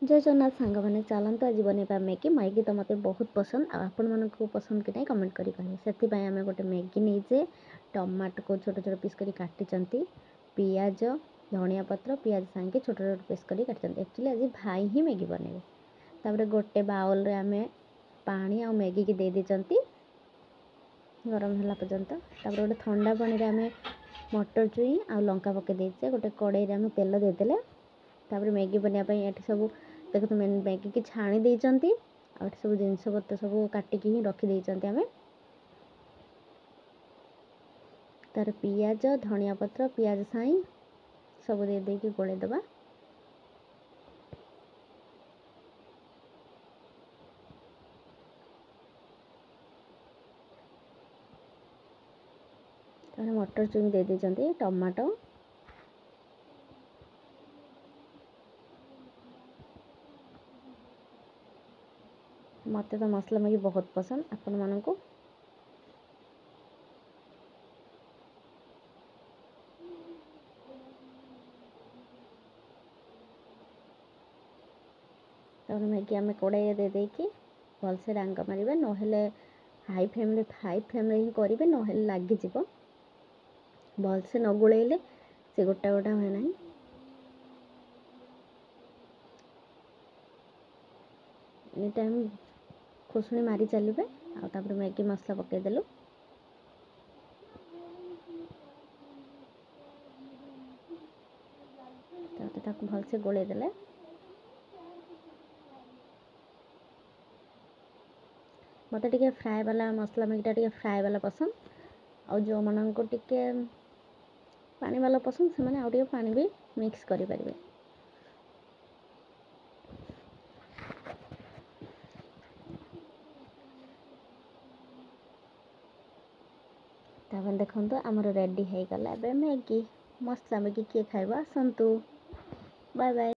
जय जगन्नाथ सांग मैंने चलते आज बनवा मैगी मैगी तो मत बहुत पसंद आपण मानक पसंद कि नहीं कमेंट करें से आम गोटे मैगी नहींचे टमाटो को छोट छोट पीस कर काटी पियाज धनिया पत्र पियाज सांगे छोट छोट पीस कर काटी एक्चुअली आज भाई ही मैगी बनवे तापर गोटे बाउल रे आम पानी आ मैगी की दे देती गरम है पर्यंत तापर गोटे ठंडा पानी रे आम मटर चुई आ लंका पके देचे गोटे कड़ाई रे आम तेल देदेले तापर मैगी बनवाई ये सब देखो मैगी की छाणी देती आ सब जिनस पत्र सब काटिकी ही रखी आम तार पियाज धनिया पत्र पियाज साई सब दे देकी गोले दबा तार मटर चुई दे देती टमाटो मत तो मसला मैगी बहुत पसंद आपण मानक मैगी आम कड़ाई दे देकी भलसे डांग मारे ना हाई फ्लेम ही करेंगे ना लगिज भलसे न गोलैले से गोटा गोटा हुए ना एनी टाइम खुशणी मारी चलिए आपर मैगी मसला पकईदेलु भलसे गोलई देले मत टे फ्राए वाला मसला मैगीटा टे फ्राए वाला पसंद आ जो मन को टे पानी वाला पसंद से मैंने आउ पानी भी मिक्स करें देखो आमर रेडी हो गला मैगी मसला मैगी किए खाइबा आसतु बाय बाय।